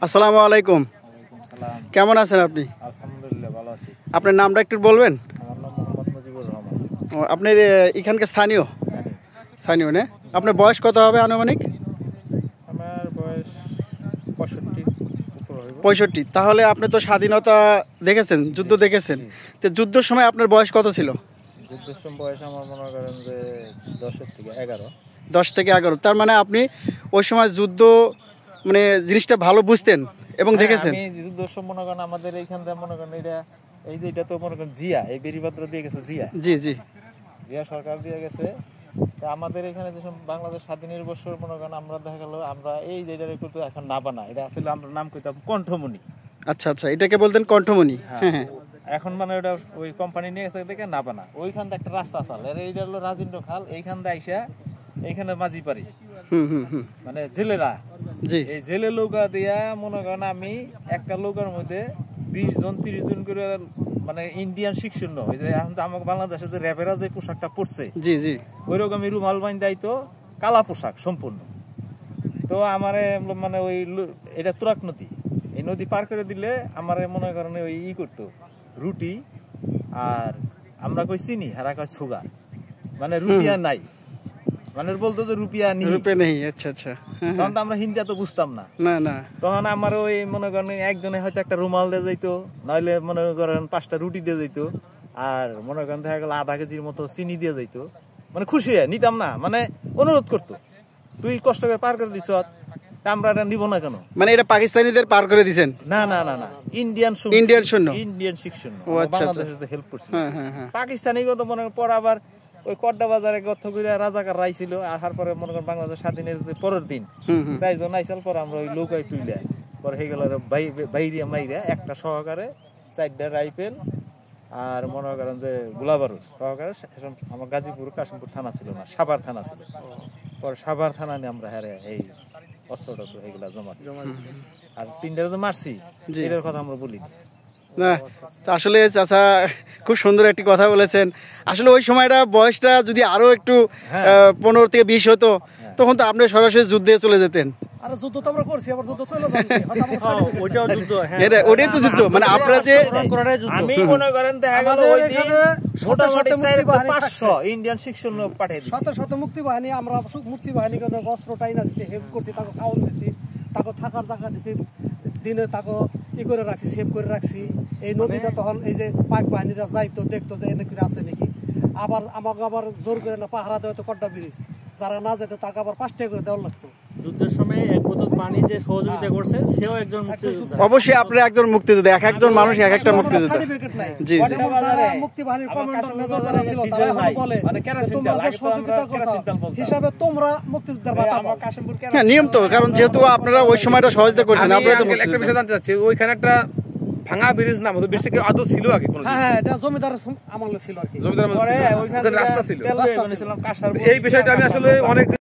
আসসালামু আলাইকুম। কেমন আছেন আপনি? আলহামদুলিল্লাহ ভালো আছি। আপনার নামটা একটু বলবেন? আমার নাম মোহাম্মদ মুজিবুর রহমান। আপনার এখানকার স্থানীয় স্থানীয় না? আপনার বয়স কত হবে আনুমানিক? আমার বয়স 65 উপর হইব। 65। তাহলে আপনি তো স্বাধীনতা দেখেছেন, যুদ্ধ দেখেছেন। তো যুদ্ধের সময় আপনার বয়স কত ছিল? যুদ্ধের সময় বয়স আমার মনে করেন যে 10 থেকে 11। 10 থেকে 11। তার মানে আপনি ওই সময় যুদ্ধ মানে জিনিসটা ভালো বুঝতেন এবং দেখেছেন। আমি যুদ্ধের সময় মনে করেন আমাদের এইখান থেকে মনে করেন এটা তো মনে করেন জিয়া, এই বেরিপাত্র দিয়ে গেছে জিয়া। জি জি। জিয়া সরকার দিয়ে গেছে। তো আমাদের এখানে যে বাংলাদেশ স্বাধীনের বছর মনে করেন আমরা দেখা গেল আমরা এই যেটার একটু এখন নাবানা, এটা আসলে আমরা নাম কইতাম কণ্ঠমণি। আচ্ছা আচ্ছা, এটাকে বলতেন কণ্ঠমণি। হ্যাঁ হ্যাঁ। এখন মানে ওটা ওই কোম্পানি নিয়ে গেছে দেখে নাবানা, ওইখানটা একটা রাস্তা চাল, এইটা হলো রাজেন্দ্র খাল, এইখান দিয়ে আইসা এইখানে মাঝি পারি মানে জেলেরা। জি। এই জেলে নৌকা দিয়া মনে করেন আমি একটা নৌকার মধ্যে 20 জন 30 জন করে মানে ইন্ডিয়ান শিক্ষণ এখন আমাকে বাংলাদেশে যে র্যাবেরা যে পোশাকটা পরছে জি জি। ওইরকম রুমাল বাইন দায়িত্ব কালা পোশাক সম্পূর্ণ। তো আমারে মানে ওই এটা তুরাক নদী, এই নদী পার করে দিলে আমারে মনে করেন ওই করতো রুটি আর আমরা কই চিনি হারা কয় সুগার, মানে রুপিয়া নাই, মানে বলতো যে রুপিয়া নেই। আচ্ছা আচ্ছা। তখন তো আমরা হিন্দি তো বুঝতাম না। না না। তখন আমার ওই মনে করেন একজনে হয়তো একটা রুমাল দিয়ে যাইতো, নইলে মনে করেন 5টা রুটি দিয়ে যাইতো, আর মনে করেন দেখা গেল আধা কেজির মতো চিনি দিয়ে যাইতো। মানে খুশি হয়ে নিতাম না, মানে অনুরোধ করতো তুই কষ্ট করে পার করে দিছ, আমরা এটা নিব না কেন। মানে এটা পাকিস্তানিদের পার করে দিয়েছেন? না না না না, ইন্ডিয়ান শূন্য ইন্ডিয়ান শিক্ষণ বাংলাদেশে হেল্প করছে। পাকিস্তানি তো মনে করেন পর আবার ওই কড্ডা বাজারে গর্থ করে রাজাকার রাইছিল, আর পরে মনে করেন বাংলাদেশ স্বাধীনের যে পরের দিন 4 জন আইসাল পরে আমরা ওই নৌকায় তুইলে পরে হয়ে গেল বাইরিয়া মাইরা একটা সহকারে 4টা রাইফেল আর মনে করেন যে গোলাবারুদ সহকারে আমার গাজীপুর কাশিমপুর থানা ছিল না, সাভার থানা ছিল। পরে সাভার থানা নিয়ে আমরা হারে এই অস্ত্র টস্ত্র এগুলা জমা আর 3টা যে মারছি এটার কথা আমরা বলি না। আসলে চাচা খুব সুন্দর একটি কথা বলেছেন। আসলে ওই সময়টা বয়সটা যদি আরো একটু 15 থেকে 20 হতো, তখন তো আপনি সরাসরি যুদ্ধে চলে যেতেন। আর যুদ্ধ তো আমরা করছি, আবার যুদ্ধ চলে ওইটাও যুদ্ধ। ওটাই তো যুদ্ধ, মানে আপনারা যে আমি মনে করেন দেখা গেল ওই দিন মোটামুটি 400-500 ইন্ডিয়ান শিক্ষণ লোক পাঠিয়ে দিয়েছি। শত মুক্তি বাহিনী, আমরা মুক্তি বাহিনী অস্ত্র টাইনা দিচ্ছি, হেল্প করছি, তাকে খাওয়ান দিচ্ছি, তাকে থাকার জায়গা দিচ্ছি, দিনে তাকে করে রাখছি, সেভ করে রাখছি। এই নদীটা তখন এই যে পাক বাহিনীরা যাইতো, দেখতো যে এনে কিনে আছে নাকি, আবার আমাকে আবার জোর করে না পাহারা দেওয়া তো কড্ডা ব্রিজ, যারা না যেত তাকে আবার 5 টাকা করে দেওয়া লাগতো। যুদ্ধের সময় এক বোতল পানি যে সহযোগিতা করছে সেও একজন মুক্তিযোদ্ধা। অবশ্যই আপনারা একজন মুক্তিযোদ্ধা, এক একজন মানুষ এক একটা মুক্তিযোদ্ধা। জি জি। মুক্তি বাহিনীর কমান্ডার মেজর যারা ছিল তারা বলে তোমরা সহযোগিতা করছো হিসাবে তোমরা মুক্তিযোদ্ধার ভাতা পাও। হ্যাঁ, নিয়ম তো, কারণ যেহেতু আপনারা ওই সময়টা সহযোগিতা করছেন, আপনারা তো একটা বিষয় জানতে চাচ্ছি, ওইখানে একটা ভাঙা ব্রিজ নাম হতো, ব্রিজটা কি আদৌ ছিল আগে কোনো? হ্যাঁ, এটা জমিদার আমলে ছিল আর কি, জমিদার আমলে ছিল, রাস্তা ছিল। তেল বনেছিলাম কাঁসার। এই বিষয়টা আমি আসলে অনেক